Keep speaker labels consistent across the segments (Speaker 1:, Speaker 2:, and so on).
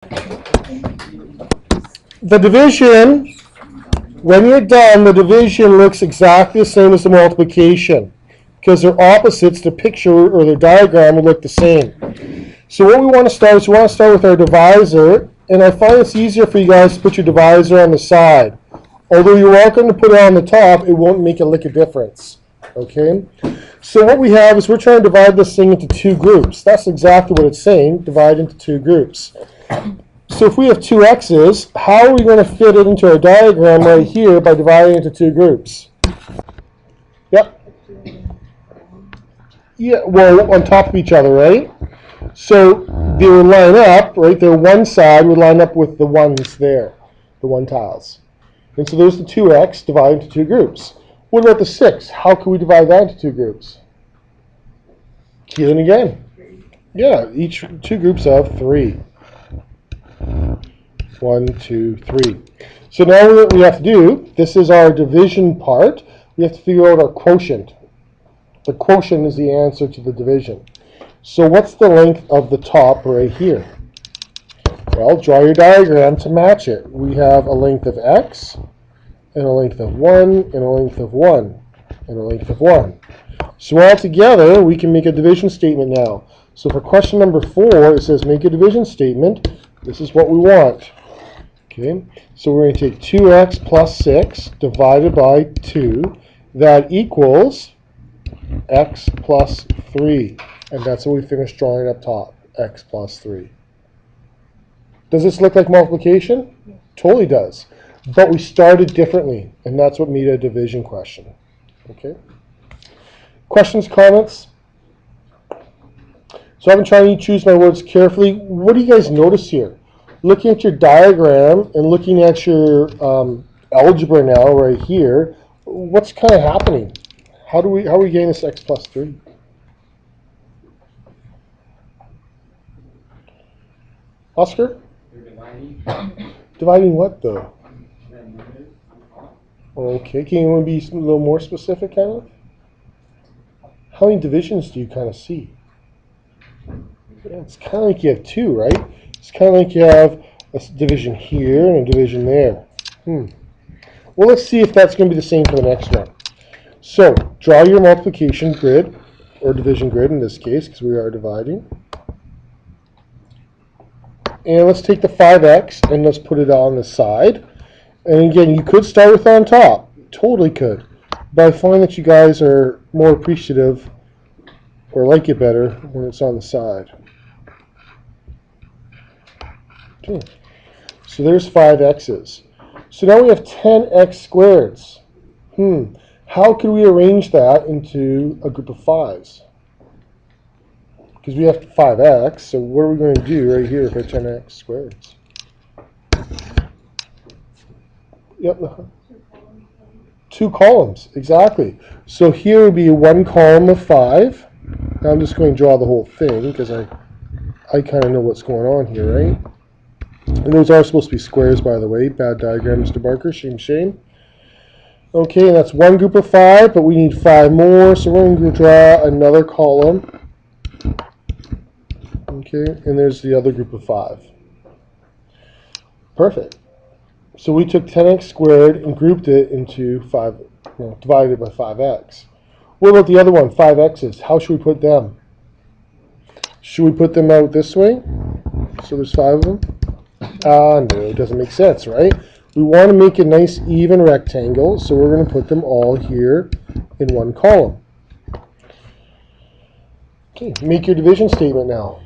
Speaker 1: The division, when you're done, the division looks exactly the same as the multiplication because they're opposites. The picture or the diagram will look the same. So what we want to start is we want to start with our divisor, and I find it's easier for you guys to put your divisor on the side. Although you're welcome to put it on the top, it won't make a lick of difference. Okay? So what we have is we're trying to divide this thing into two groups. That's exactly what it's saying, divide into two groups. So if we have two x's, how are we going to fit it into our diagram right here by dividing into two groups? Yep. Yeah, well, on top of each other, right? So they would line up, right? Their one side would line up with the ones there, the one tiles. And so there's the 2x divided into two groups. What about the 6? How can we divide that into two groups? Key in again. Yeah, each two groups of 3. 1, 2, 3. So now what we have to do, this is our division part, we have to figure out our quotient. The quotient is the answer to the division. So what's the length of the top right here? Well, draw your diagram to match it. We have a length of x, and a length of 1, and a length of 1, and a length of 1. So all together, we can make a division statement now. So for question number 4, it says make a division statement. This is what we want. Okay, so we're going to take 2x plus 6 divided by 2. That equals x plus 3. And that's what we finished drawing up top, x plus 3. Does this look like multiplication? Yeah. Totally does. But we started differently, and that's what made a division question. Okay. Questions, comments? So I've been trying to choose my words carefully. What do you guys notice here? Looking at your diagram and looking at your algebra now right here, what's kind of happening? How are we getting this x plus 3? Oscar? You're dividing. Dividing what though? Okay, can you be a little more specific, kind of? How many divisions do you kind of see? Yeah, it's kind of like you have 2, right? It's kind of like you have a division here and a division there. Well, let's see if that's going to be the same for the next one. So, draw your multiplication grid, or division grid in this case, because we are dividing. And let's take the 5x and let's put it on the side. And again, you could start with on top. Totally could. But I find that you guys are more appreciative or like it better when it's on the side. Okay. So there's 5x's. So now we have 10x squareds. How can we arrange that into a group of 5s? Because we have 5x, so what are we going to do right here for 10x squareds? Yep. 2 columns, exactly. So here would be 1 column of 5. Now I'm just going to draw the whole thing because I kind of know what's going on here, right? And those are supposed to be squares, by the way. Bad diagram, Mr. Barker. Shame, shame. Okay, and that's 1 group of 5, but we need 5 more, so we're going to draw another column. Okay, and there's the other group of 5. Perfect. So we took 10x squared and grouped it into 5, divided it by 5x. What about the other one, 5x's? How should we put them? Should we put them out this way? So there's 5 of them? No, it doesn't make sense, right? We want to make a nice even rectangle, so we're going to put them all here in 1 column. Okay, make your division statement now.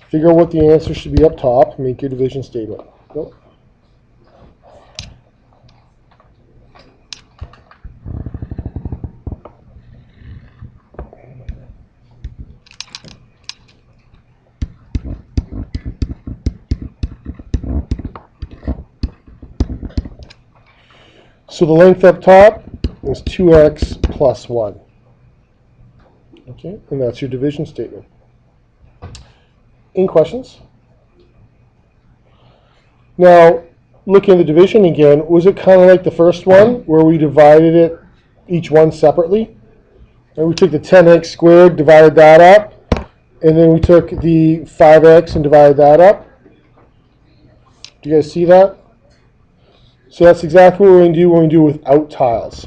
Speaker 1: Figure out what the answer should be up top. Make your division statement. Go. So the length up top is 2x plus 1. Okay, and that's your division statement. Any questions? Now, looking at the division again, was it kind of like the first one where we divided it, each one separately? And we took the 10x squared, divided that up, and then we took the 5x and divided that up. Do you guys see that? So that's exactly what we're going to do when we do without tiles.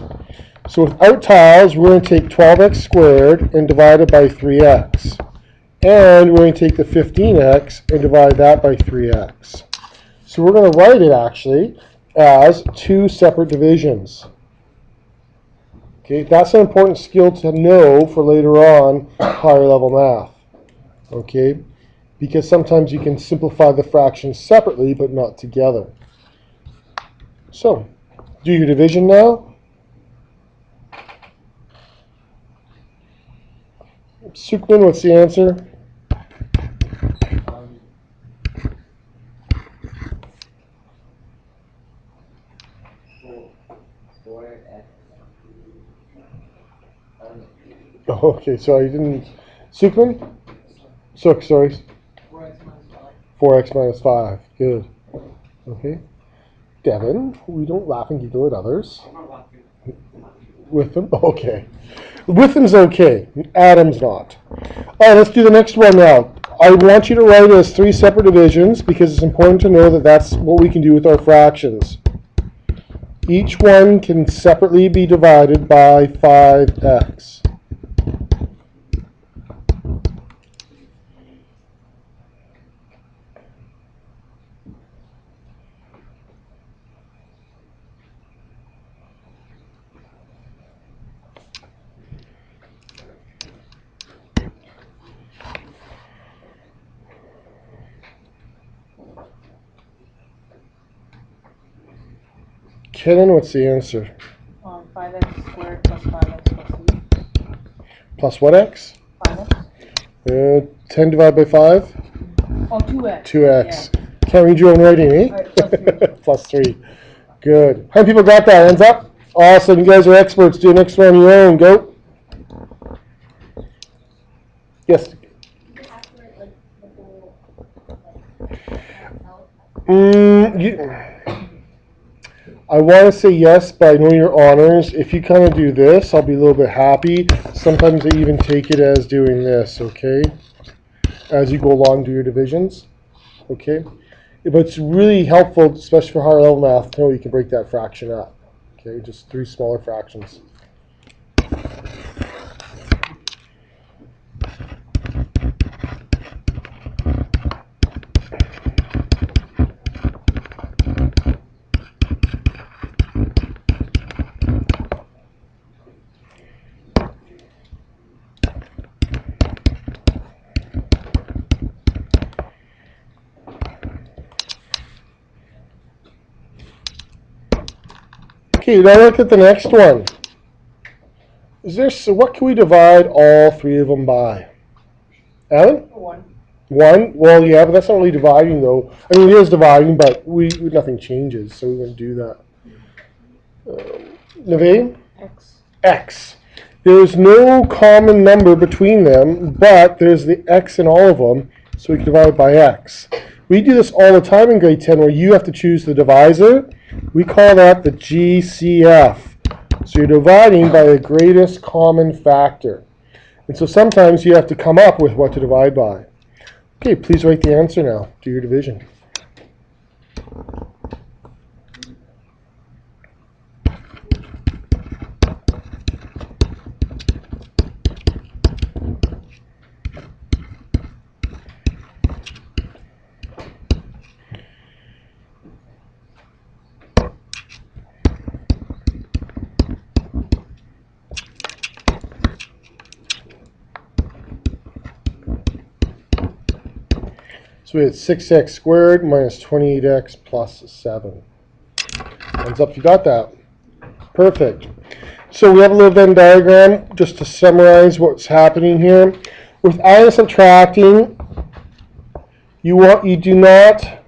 Speaker 1: So without tiles, we're going to take 12x squared and divide it by 3x. And we're going to take the 15x and divide that by 3x. So we're going to write it actually as two separate divisions. Okay, that's an important skill to know for later on higher level math. Okay, because sometimes you can simplify the fractions separately but not together. So, do your division now. Sukman, what's the answer? Oh, okay, so I didn't. Sukman? Sorry. 4x minus 5. Good. Okay. Devin, we don't laugh and giggle at others. With them? Okay. With them's okay. Adam's not. Alright, let's do the next one now. I want you to write it as three separate divisions because it's important to know that that's what we can do with our fractions. Each one can separately be divided by 5x. Kenan, what's the answer?
Speaker 2: 5x squared plus 5x plus 3.
Speaker 1: Plus what x?
Speaker 2: 5x.
Speaker 1: 10 divided by 5?
Speaker 2: Oh, 2x.
Speaker 1: 2x. Yeah. Can't read your own writing, eh?
Speaker 2: Right,
Speaker 1: plus 3. Good. How many people got that? Hands up. Awesome. You guys are experts. Do the next one on your own. Go. Yes. I want to say yes, but I know your honors. If you kind of do this, I'll be a little bit happy. Sometimes I even take it as doing this, okay? As you go along, do your divisions, okay? But it's really helpful, especially for higher level math, to know you can break that fraction up, okay? Just three smaller fractions. Okay, now look at the next one. So what can we divide all three of them by? Alan?
Speaker 2: 1.
Speaker 1: 1? Well, yeah, but that's not really dividing, though. I mean, it is dividing, but nothing changes, so we wouldn't do that. Naveen? X. There's no common number between them, but there's the x in all of them, so we can divide by x. We do this all the time in grade 10 where you have to choose the divisor. We call that the GCF. So you're dividing by the greatest common factor. And so sometimes you have to come up with what to divide by. Okay, please write the answer now. Do your division. So we had 6x squared minus 28x plus 7. Hands up if you got that. Perfect. So we have a little Venn diagram just to summarize what's happening here. With adding and subtracting, you do not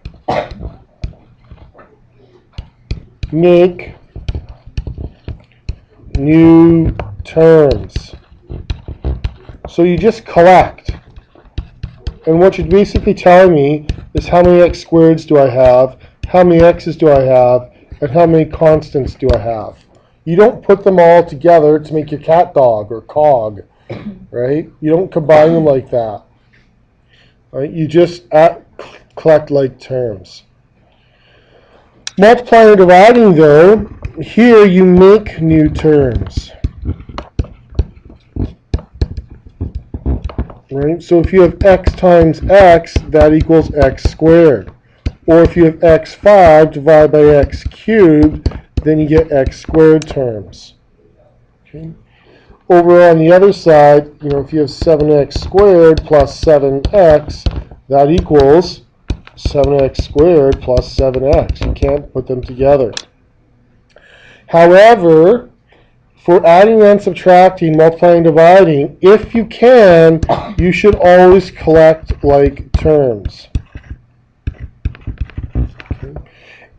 Speaker 1: make new terms. So you just collect. And what you're basically telling me is how many x squareds do I have, how many x's do I have, and how many constants do I have. You don't put them all together to make your cat dog or cog, right? You don't combine them like that. Right? You just collect like terms. Multiplying or dividing, though, here you make new terms. Right? So if you have x times x, that equals x squared. Or if you have x5 divided by x cubed, then you get x squared terms. Okay. Over on the other side, if you have 7x squared plus 7x, that equals 7x squared plus 7x. You can't put them together. However, for adding and subtracting, multiplying, dividing, if you can, you should always collect like terms. Okay.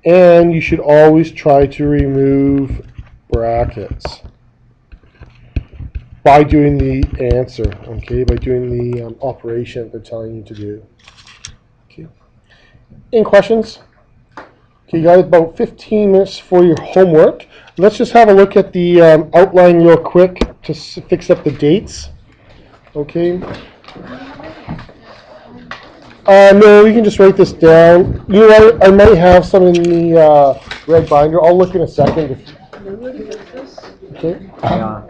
Speaker 1: And you should always try to remove brackets by doing the answer, okay, by doing the operation they're telling you to do. Okay. Any questions? Okay, you got about 15 minutes for your homework. Let's just have a look at the outline real quick to fix up the dates. Okay. No, you can just write this down. You know what? I might have some in the red binder. I'll look in a second. Okay.
Speaker 3: Yeah.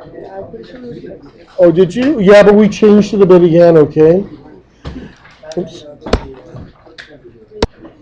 Speaker 1: Oh, did you? Yeah, but we changed it a bit again, okay? Oops.